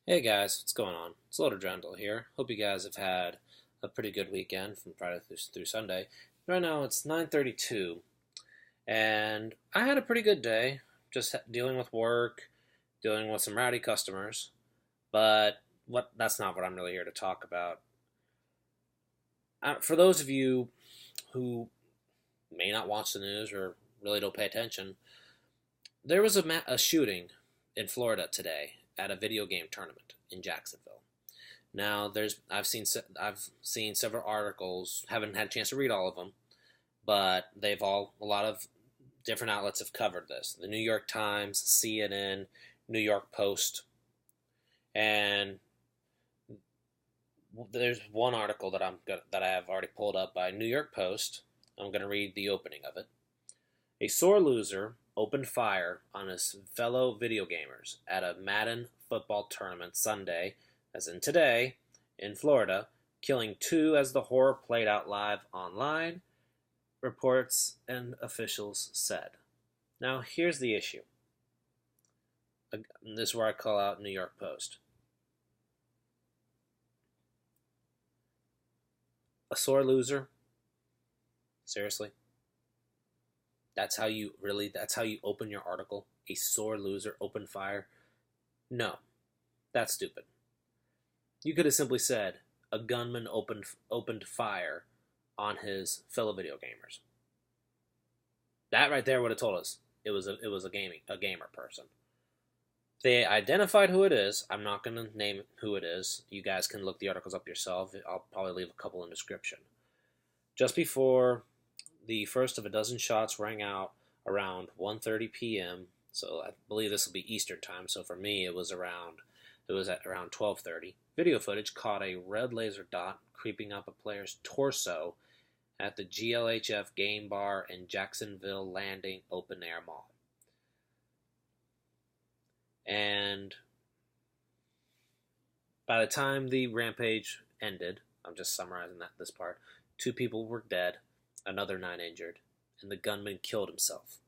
Hey guys, what's going on? It's Loader Gentle here. Hope you guys have had a pretty good weekend from Friday through Sunday. Right now it's 9:32, and I had a pretty good day, just dealing with work, dealing with some rowdy customers. But that's not what I'm really here to talk about. For those of you who may not watch the news or really don't pay attention, there was a shooting in Florida today at a video game tournament in Jacksonville. Now, I've seen several articles. Haven't had a chance to read all of them, but a lot of different outlets have covered this. The New York Times, CNN, New York Post, and there's one article that I have already pulled up by New York Post. I'm going to read the opening of it. A sore loser opened fire on his fellow video gamers at a Madden football tournament Sunday, as in today, in Florida, killing two as the horror played out live online, reports and officials said. Now, here's the issue. This is where I call out New York Post. A sore loser? Seriously? That's how you open your article? A sore loser opened fire? No, that's stupid. You could have simply said a gunman opened fire on his fellow video gamers. That right there would have told us it was a gamer person. They identified who it is. I'm not going to name who it is. You guys can look the articles up yourself. I'll probably leave a couple in the description. Just before the first of a dozen shots rang out around 1:30 p.m. So I believe this will be Eastern time. So for me, it was at around 12:30. Video footage caught a red laser dot creeping up a player's torso at the GLHF Game Bar in Jacksonville Landing Open Air Mall. And by the time the rampage ended, I'm just summarizing this part, 2 people were dead, another 9 injured, and the gunman killed himself.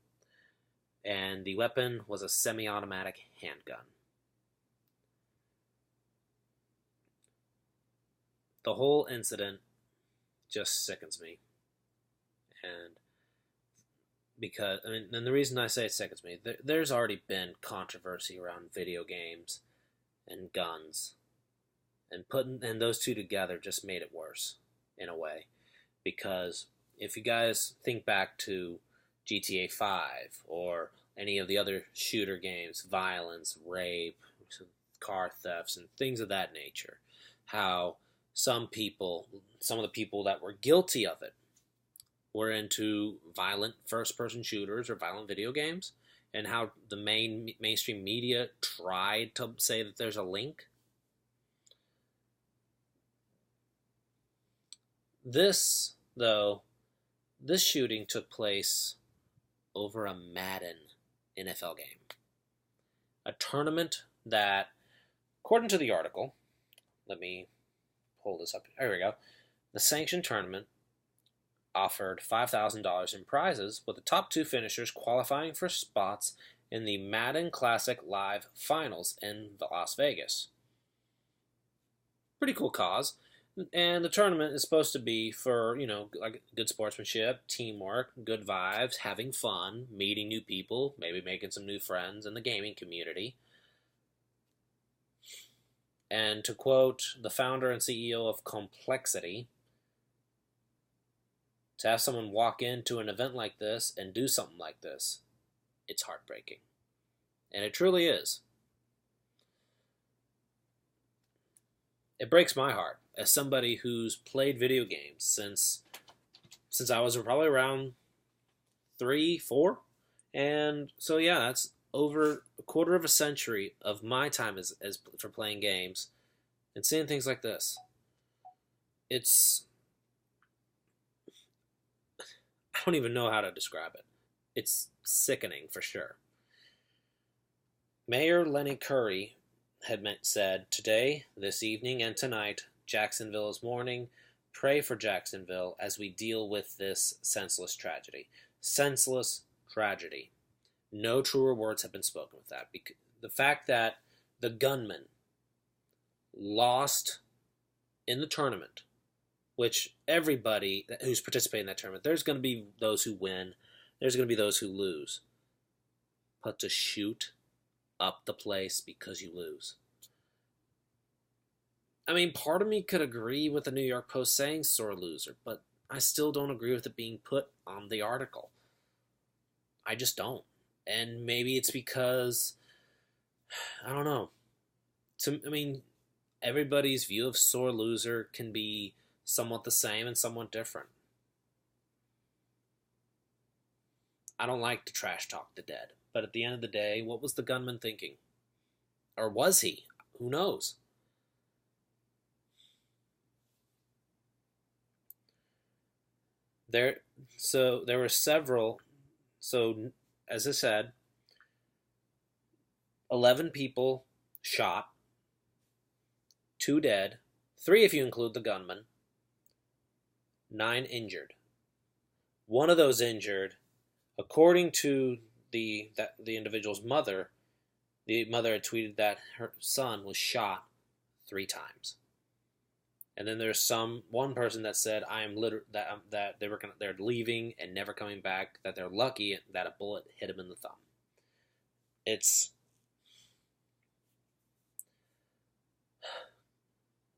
And the weapon was a semi-automatic handgun. The whole incident just sickens me. And and the reason I say it sickens me, there's already been controversy around video games and guns, and those two together just made it worse in a way, because if you guys think back to GTA 5 or any of the other shooter games, violence, rape, car thefts, and things of that nature, how some of the people that were guilty of it were into violent first-person shooters or violent video games, and how the mainstream media tried to say that there's a link. This shooting took place over a Madden NFL game. A tournament that, according to the article, let me pull this up. There we go. The sanctioned tournament offered $5,000 in prizes, with the top 2 finishers qualifying for spots in the Madden Classic Live Finals in Las Vegas. Pretty cool cause. And the tournament is supposed to be for, like good sportsmanship, teamwork, good vibes, having fun, meeting new people, maybe making some new friends in the gaming community. And to quote the founder and CEO of Complexity, to have someone walk into an event like this and do something like this, it's heartbreaking. And it truly is. It breaks my heart as somebody who's played video games since I was probably around 3, 4. And so yeah, that's over a quarter of a century of my time as for playing games, and seeing things like this. I don't even know how to describe it. It's sickening for sure. Mayor Lenny Curry had said, "Today, this evening, and tonight, Jacksonville is mourning. Pray for Jacksonville as we deal with this senseless tragedy." Senseless tragedy. No truer words have been spoken with that. The fact that the gunman lost in the tournament, which everybody who's participating in that tournament, there's going to be those who win, there's going to be those who lose. But to shoot up the place because you lose. I mean, part of me could agree with the New York Post saying sore loser, but I still don't agree with it being put on the article. I just don't. And maybe it's because, I don't know. Everybody's view of sore loser can be somewhat the same and somewhat different. I don't like to trash talk the dead, but at the end of the day, what was the gunman thinking? Or was he? Who knows? There were several. So, as I said, 11 people shot, 2 dead, 3 if you include the gunman, 9 injured. One of those injured, according to the individual's mother, the mother had tweeted that her son was shot 3 times. And then there's one person that said that they're leaving and never coming back, that they're lucky that a bullet hit him in the thumb. It's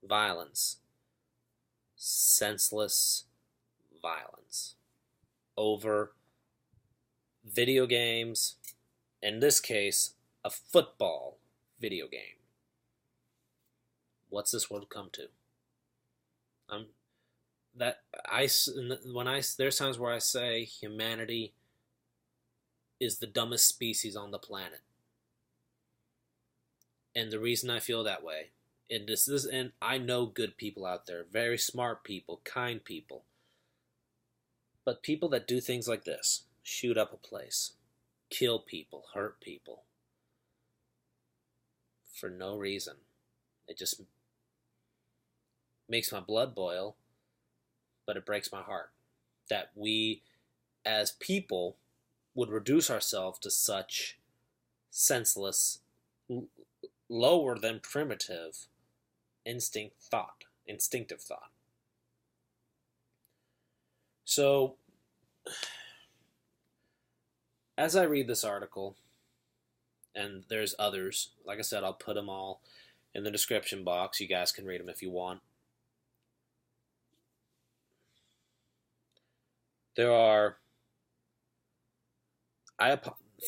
violence. Senseless violence over video games, in this case, a football video game. What's this world come to? There's times where I say humanity is the dumbest species on the planet, and the reason I feel that way, and I know good people out there, very smart people, kind people, but people that do things like this, shoot up a place, kill people, hurt people, for no reason, it just makes my blood boil, but it breaks my heart that we, as people, would reduce ourselves to such senseless, lower than primitive instinctive thought. So, as I read this article, and there's others, like I said, I'll put them all in the description box. You guys can read them if you want. For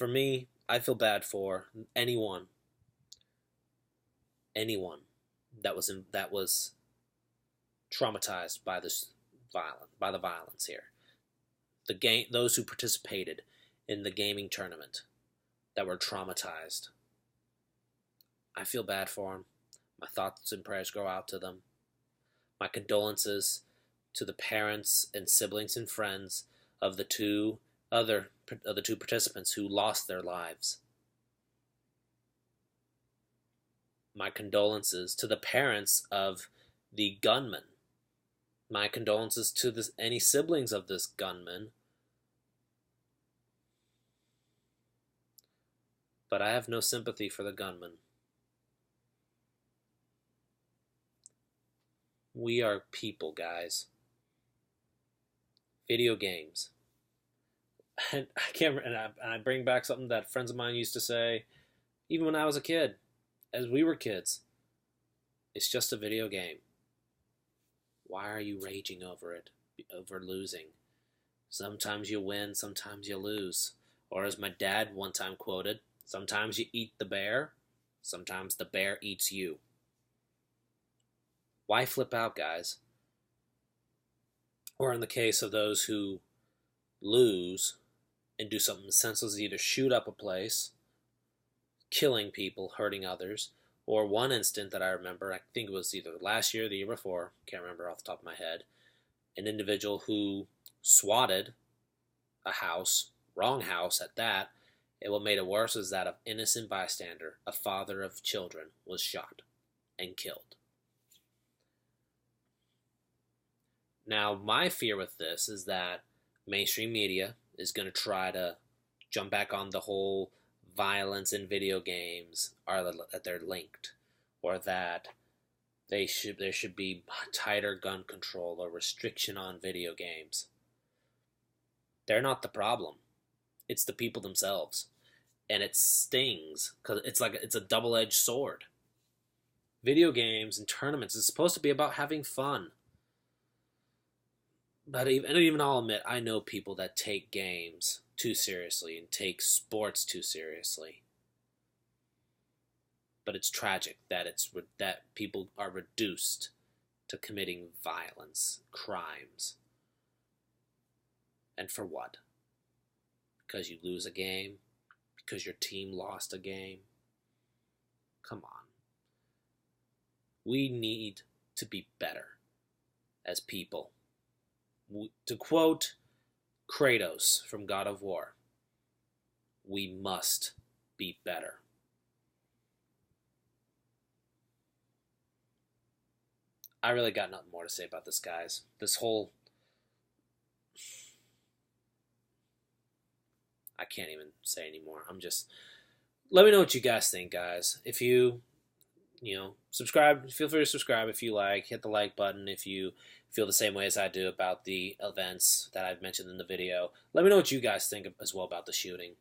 me, I feel bad for anyone that was traumatized by the violence here. Those who participated in the gaming tournament that were traumatized. I feel bad for them. My thoughts and prayers go out to them. My condolences to the parents and siblings and friends of the two participants who lost their lives. My condolences to the parents of the gunman. My condolences to any siblings of this gunman. But I have no sympathy for the gunman. We are people, guys. Video games. And I bring back something that friends of mine used to say, even when I was a kid, as we were kids. It's just a video game. Why are you raging over it, over losing? Sometimes you win, sometimes you lose. Or as my dad one time quoted, sometimes you eat the bear, sometimes the bear eats you. Why flip out, guys? Or in the case of those who lose and do something senseless, either shoot up a place, killing people, hurting others, or one instant that I remember, I think it was either last year or the year before, can't remember off the top of my head, an individual who swatted a house, wrong house at that, and what made it worse is that an innocent bystander, a father of children, was shot and killed. Now, my fear with this is that mainstream media is going to try to jump back on the whole violence in video games, or that they're linked, or that There should be tighter gun control or restriction on video games. They're not the problem. It's the people themselves. And it stings because it's a double-edged sword. Video games and tournaments is supposed to be about having fun. But even I'll admit, I know people that take games too seriously and take sports too seriously. But it's tragic that that people are reduced to committing violence, crimes. And for what? Because you lose a game? Because your team lost a game? Come on. We need to be better as people. To quote Kratos from God of War, we must be better. I really got nothing more to say about this, guys. I can't even say anymore. Let me know what you guys think, guys. If you subscribe, feel free to subscribe if you like. Hit the like button if you feel the same way as I do about the events that I've mentioned in the video. Let me know what you guys think as well about the shooting.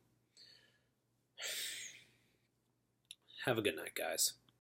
Have a good night, guys.